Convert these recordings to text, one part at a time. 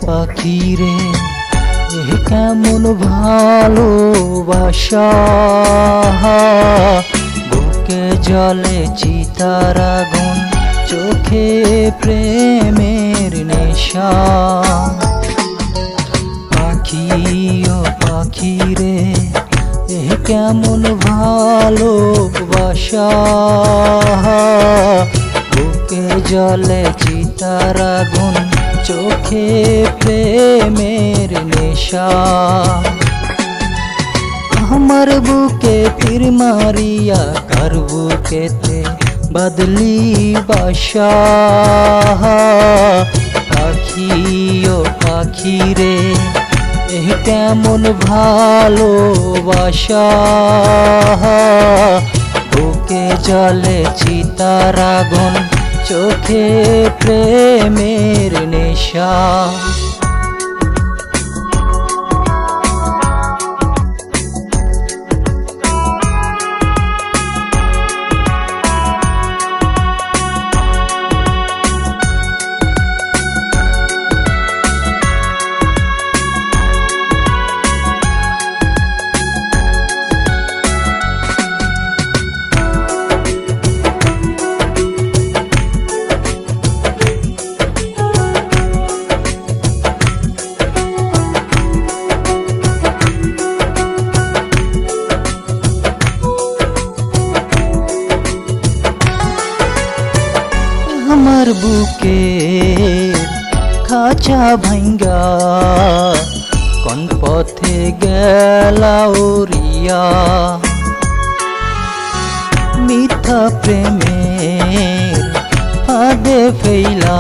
পাখি রে কেমন ভালোবাসা, বুকে জলে চিতার আগুন, চোখে প্রেমের নেশা। পাখি ও পাখি রে কেমন ভালোবাসা, বুকে জলে চিতার আগুন, চোখে প্রেমের নেশা। আমার বুকে তীর মারিয়া কার বুকেতে বদলি বাসা। পাখি ও পাখি রে কেমন ভালোবাসা, বুকে জলে চিতার আগুন, চোখে প্রেমের নেশা। আমার বুকে খাঁচা ভাঙ্গা কোন পথে গেলা উড়িয়া, মিথ্যা প্রেমের ফাঁদে ফেলা,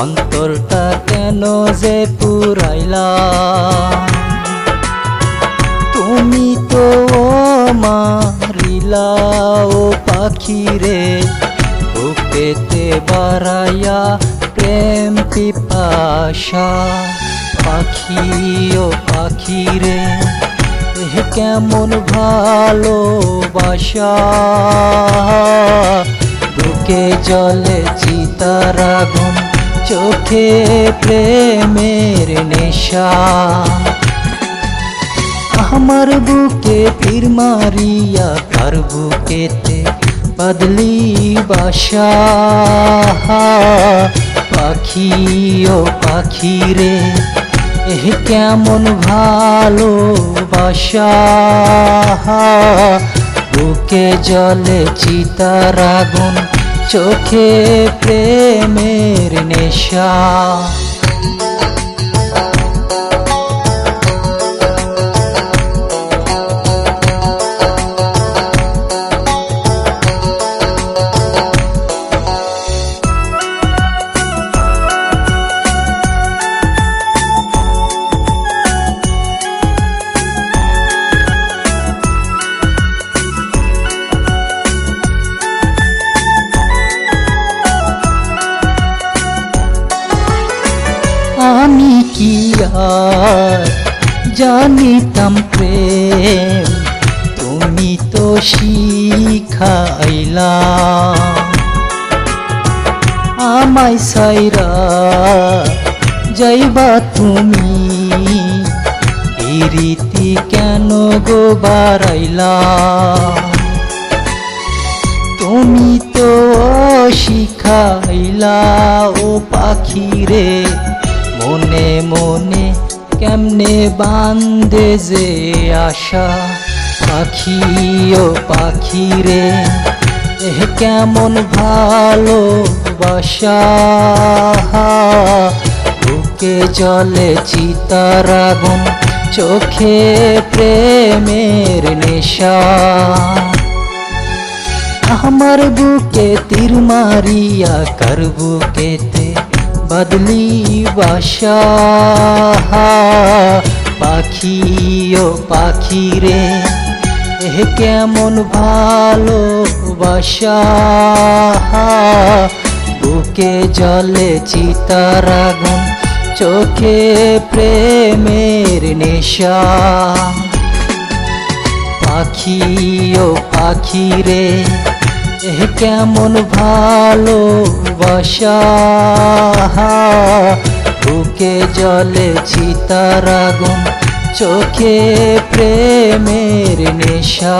অন্তরটা কেন যে পুরাইলা। তুমি তো মারিলা ও পাখি রে, বুকেতে বাড়াইয়া প্রেম পিপাসা। পাখি ও পাখি রে কেমন ভালোবাসা, বুকে জলে চিতার আগুন, চোখে প্রেমের নেশা। আমার বুকে তীর মারিয়া কার বুকেতে বদলি বাসা। পাখি ও পাখি রে কেমন ভালোবাসা, বুকে জলে চিতার আগুন, চোখে প্রেমের নেশা। আমি কি আর জানিতাম প্রেম, তুমি তো শিখাইলা। আমায় সাইরা যাইবা তুমি, এই রীতি কেন গো বাড়াইলা। তুমি তো শিখাইলা ও পাখি রে, মনে মনে কেমনে বান্ধে যে আশা। পাখি ও পাখি রে কেমন ভালোবাসা, বুকে জলে চিতার আগুন, চোখে প্রেমের নেশা। আমার বুকে তীর মারিয়া কার বুকেতে বদলি বাসা। পাখি ও পাখি রে কেমন ভালোবাসা, বুকে জলে চিতার আগুন, চোখে প্রেমের নেশা। পাখি ও পাখি রে কেমন ভালোবাসা, বুকে জলে চিতার আগুন, চোখে প্রেমের নেশা।